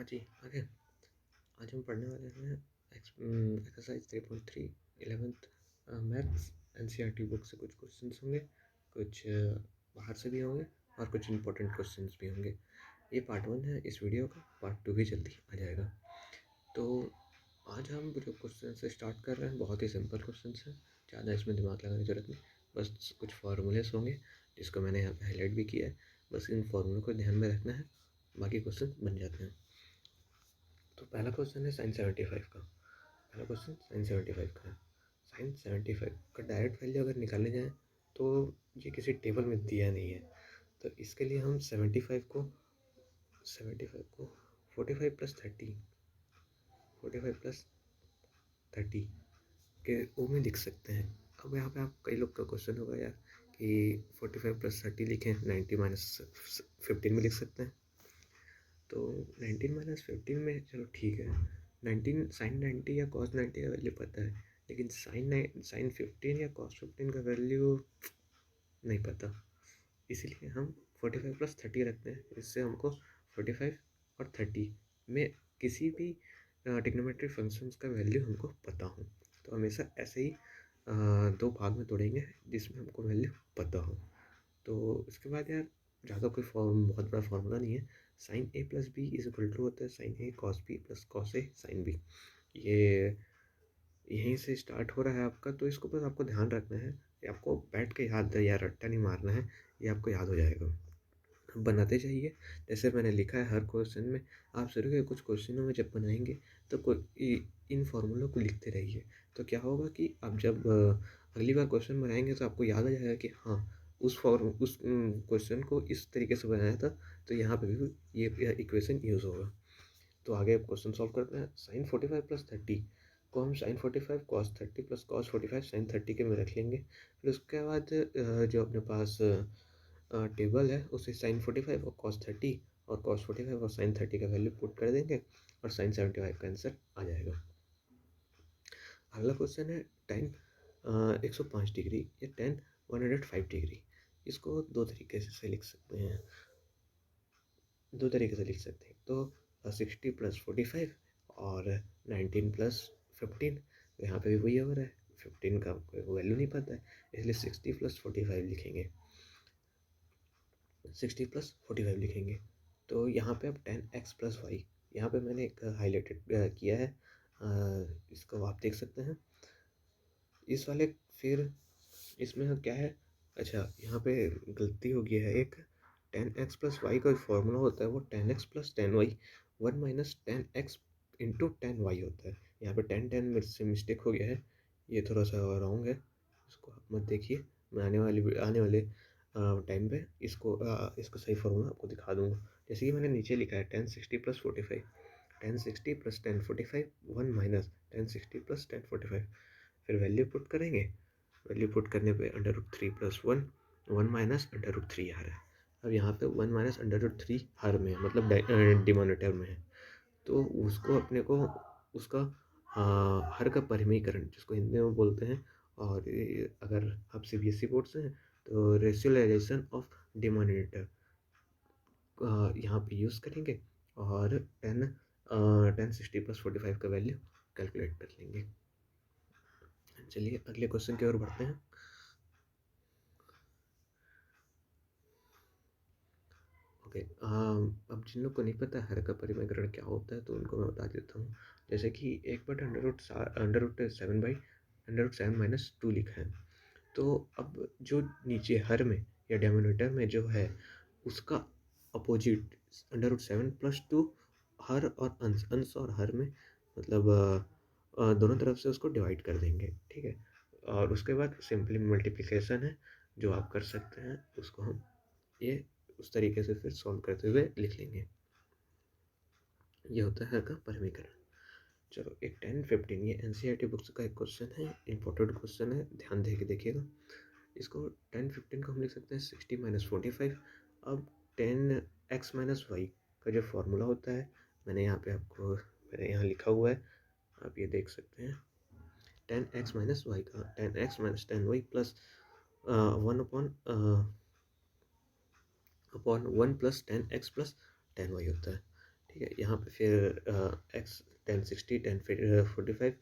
हाँ जी, आगे आज हम पढ़ने वाले हैं exercise 3.3 11th maths NCERT book से कुछ क्वेश्चंस होंगे, कुछ बाहर से भी होंगे और कुछ इंपॉर्टेंट क्वेश्चंस भी होंगे। ये पार्ट 1 है इस वीडियो का, पार्ट 2 भी जल्दी आ जाएगा। तो आज हम जो क्वेश्चन से स्टार्ट कर रहे हैं बहुत ही सिंपल क्वेश्चन है, ज़्यादा इसमें दिमाग लगाने की ज़रूरत नहीं। बस कुछ फार्मूलेस होंगे जिसको मैंने यहाँ पे हाईलाइट भी किया है, बस इन फार्मूलों को ध्यान में रखना है, बाकी क्वेश्चन बन जाते हैं। तो पहला क्वेश्चन है साइन 75 का। पहला क्वेश्चन साइन 75 का है। साइन 75 का डायरेक्ट वैल्यू अगर निकालने जाए तो ये किसी टेबल में दिया नहीं है, तो इसके लिए हम 75 को 45 प्लस 30 के ओ में लिख सकते हैं। अब यहाँ पे आप कई लोग का क्वेश्चन होगा यार कि 45 प्लस 30 लिखें, 90 माइनस 15 में लिख सकते हैं। तो 19 माइनस 15 में चलो ठीक है, 19 साइन 90 या कॉस 90 का वैल्यू पता है, लेकिन साइन 15 या कॉस 15 का वैल्यू नहीं पता। इसीलिए हम 45 प्लस 30 रखते हैं, इससे हमको 45 और 30 में किसी भी ट्रिग्नोमेट्रिक फंक्शंस का वैल्यू हमको पता हो। तो हमेशा ऐसे ही दो भाग में तोड़ेंगे जिसमें हमको वैल्यू पता हो। तो इसके बाद यार ज़्यादा कोई बहुत बड़ा फार्मूला नहीं है। Sine A plus B is equal to होता है sine A cos B plus cos A sine B. ये यहीं से स्टार्ट हो रहा है आपका, तो इसको बस आपको ध्यान रखना है, ये आपको बैठ के याद है, यार रट्टा नहीं मारना है, ये आपको याद हो जाएगा। बनाते जाइए जैसे मैंने लिखा है हर क्वेश्चन में। आप शुरू के कुछ क्वेश्चनों में जब बनाएंगे तो इन फॉर्मूलों को लिखते रहिए, तो क्या होगा कि आप जब अगली बार क्वेश्चन बनाएंगे तो आपको याद आ जाएगा कि हाँ उस क्वेश्चन को इस तरीके से बनाया था, तो यहाँ पे भी ये इक्वेशन यूज़ होगा। तो आगे क्वेश्चन सॉल्व करते हैं। साइन 45 प्लस 30 को हम sine 45 cos 30 plus cos 45 sine 30 के में रख लेंगे। फिर उसके बाद जो अपने पास टेबल है उसे साइन 45 और कॉस 30 और कॉस 45 और साइन 30 का वैल्यू पुट कर देंगे और साइन 75 का आंसर आ जाएगा। अगला क्वेश्चन है टेन 105 डिग्री या टेन 105 डिग्री। इसको दो तरीके से लिख सकते हैं, तो 60 प्लस 45 और 19 प्लस 15। तो यहाँ पे भी वही हो रहा है, 15 का कोई वैल्यू नहीं पता है, इसलिए 60 प्लस 45 लिखेंगे। 60 प्लस 45 लिखेंगे। तो यहाँ पे अब 10x प्लस वाई, यहाँ पे मैंने एक हाईलाइटेड किया है, इसको आप देख सकते हैं इस वाले। फिर इसमें क्या है, अच्छा यहाँ पे गलती हो गई है एक, 10x प्लस वाई का फॉर्मूला होता है वो 10x plus 10y 1 minus 10x into 10y होता है। यहाँ पे 10 से मिस्टेक हो गया है, ये थोड़ा सा रॉन्ग है, इसको आप मत देखिए। मैं आने वाले टाइम पे इसको सही फॉर्मूला आपको दिखा दूंगा। जैसे कि मैंने नीचे लिखा है 1060 प्लस 45, 1060 प्लस 1045 1 माइनस 1060 प्लस 1045। फिर वैल्यू पुट करेंगे, वैल्यू पुट करने पे under root 3 plus 1 1 minus under root 3 आ रहा है। अब यहाँ पे 1 माइनस अंडर रूट 3 हर में है, मतलब डिनोमिनेटर में है, तो उसको अपने को उसका हर का परिमीकरण जिसको हिंदी में बोलते हैं, और अगर आप CBSE बोर्ड से हैं तो रेशनलाइजेशन ऑफ डिनोमिनेटर यहाँ पे यूज़ करेंगे और 1060 प्लस 45 का वैल्यू कैलकुलेट कर लेंगे। चलिए अगले क्वेश्चन की ओर बढ़ते हैं। ओके, अब जिन लोग को नहीं पता हर का परिमेकरण क्या होता है तो उनको मैं बता देता हूँ। जैसे कि 1/, अंडर रूट 7 माइनस 2 लिखा है, तो अब जो नीचे हर में या डिनोमिनेटर में जो है उसका अपोजिट अंडर रूट 7 प्लस 2 हर और अंश और हर में, मतलब दोनों तरफ से उसको डिवाइड कर देंगे, ठीक है। और उसके बाद सिंपली मल्टीप्लिकेशन है जो आप कर सकते हैं, उसको हम ये उस तरीके से फिर सॉल्व करते हुए लिख लेंगे। ये होता है हर का परिमीकरण। चलो एक 10-15 ये NCERT बुक्स का एक क्वेश्चन है, इंपॉर्टेंट क्वेश्चन है, ध्यान दे के देखिएगा। इसको 10-15 को हम लिख सकते हैं 60 माइनस 45। अब 10x माइनस वाई का जो फॉर्मूला होता है मैंने यहाँ लिखा हुआ है, आप ये देख सकते हैं। 10x माइनस वाई का 10x minus 10y plus 1 plus 10x plus 10y होता है, ठीक है। यहाँ पे फिर एक्स 1060 1045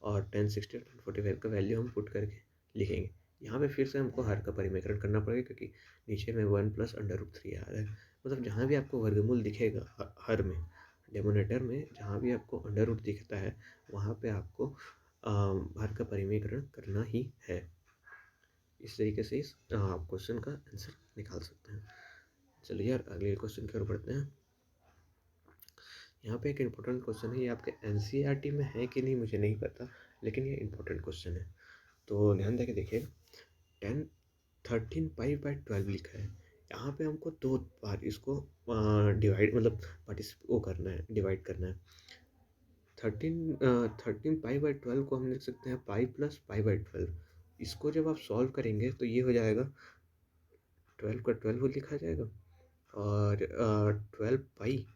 और 1060 1045 का वैल्यू हम पुट करके लिखेंगे। यहाँ पे फिर से हमको हर का परिमेकरण करना पड़ेगा क्योंकि नीचे में 1 प्लस अंडर रूट 3 आ रहा है। मतलब जहाँ भी आपको वर्गमूल दिखेगा हर में, डेमोनेटर में जहाँ भी आपको अंडर रूट दिखता है वहाँ पे आपको हर का परिमेकरण करना ही है। इस तरीके से इस आप क्वेश्चन का आंसर निकाल सकते हैं। चलिए यार अगले क्वेश्चन की ओर बढ़ते हैं। यहाँ पे एक इम्पोर्टेंट क्वेश्चन है, ये आपके एनसीईआरटी में है कि नहीं मुझे नहीं पता, लेकिन ये इम्पोर्टेंट क्वेश्चन है, तो ध्यान देके देखिएगा। 13 पाई/12 लिखा है। यहाँ पे हमको दो बार इसको डिवाइड मतलब वो करना है, डिवाइड करना है। 13 पाई/12 को हम लिख सकते हैं पाई प्लस पाई/12। इसको जब आप सॉल्व करेंगे तो ये हो जाएगा 12 का 12 लिखा जाएगा और 12 पाई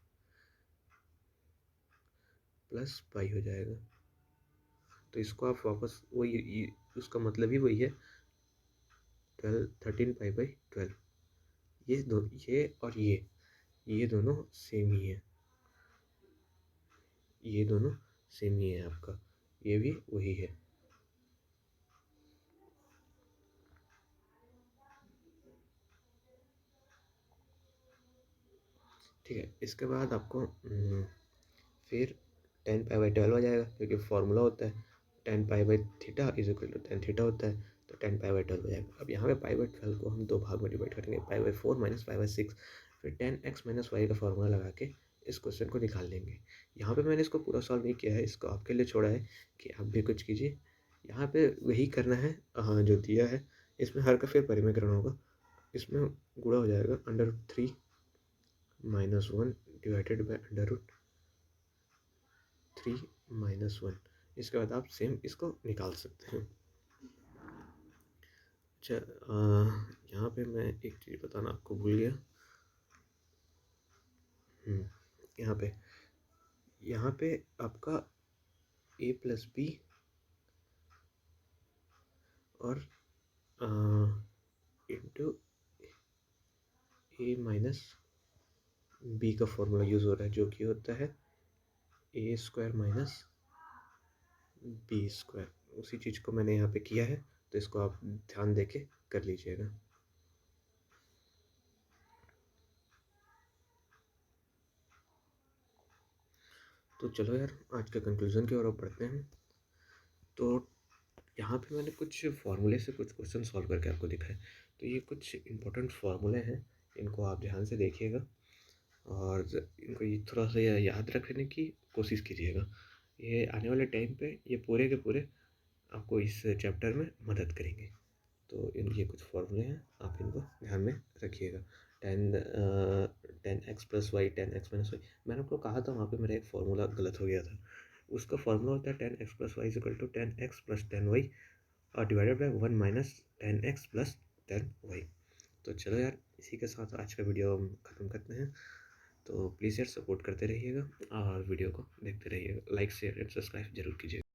प्लस पाई हो जाएगा। तो इसको आप वापस वही, उसका मतलब ही वही है 13 पाई/12। ये और ये दोनों सेम ही है, ये दोनों सेम ही है आपका, ये भी वही है। ठीक है। इसके बाद आपको फिर 10 पाई/12 आ जाएगा क्योंकि फॉर्मूला होता है 10 पाई/थीटा इज इक्वल टू 10 थीटा होता है, तो 10 पाई/12 हो जाएगा। अब यहाँ पे पाई/12 को हम दो भाग में डिवाइड करेंगे, पाई/4 माइनस पाई/6। फिर 10x-y का फॉर्मूला लगा के इस क्वेश्चन को निकाल लेंगे। यहाँ पे मैंने इसको पूरा सॉल्व नहीं किया है, इसको आपके लिए छोड़ा है कि आप भी कुछ कीजिए। यहाँ पे वही करना है जो दिया है। इसमें हर का फिर परिमेकरण होगा, इसमें गुणा हो जाएगा अंडर√3 - 1 डिवाइडेड बाई अंडर√3 - 1। इसके बाद आप सेम इसको निकाल सकते हैं। अच्छा, यहाँ पे मैं एक चीज़ बताना आपको भूल गया। यहाँ पे आपका a+b और इंटू a-b का फॉर्मूला यूज़ हो रहा है, जो कि होता है a² - b²। उसी चीज़ को मैंने यहाँ पे किया है, तो इसको आप ध्यान देके कर लीजिएगा। तो चलो यार आज के कंक्लूजन की ओर पढ़ते हैं। तो यहाँ पे मैंने कुछ फार्मूले से कुछ क्वेश्चन सॉल्व करके आपको दिखाए, तो ये कुछ इंपॉर्टेंट फार्मूले हैं, इनको आप ध्यान से देखिएगा और इनको ये थोड़ा सा याद रखने की कोशिश कीजिएगा। ये आने वाले टाइम पे ये पूरे के पूरे आपको इस चैप्टर में मदद करेंगे। तो ये कुछ फॉर्मूले हैं, आप इनको ध्यान में रखिएगा। 10x+y 10x-y, मैंने आपको कहा था वहाँ पे मेरा एक फार्मूला गलत हो गया था। उसका फार्मूला होता है 10x+y = 10x + 10y और डिवाइडेड बाई 1 - 10x + 10y। तो चलो यार इसी के साथ आज का वीडियो हम ख़त्म करते हैं। तो प्लीज़ यार सपोर्ट करते रहिएगा और वीडियो को देखते रहिएगा, लाइक शेयर एंड सब्सक्राइब जरूर कीजिएगा।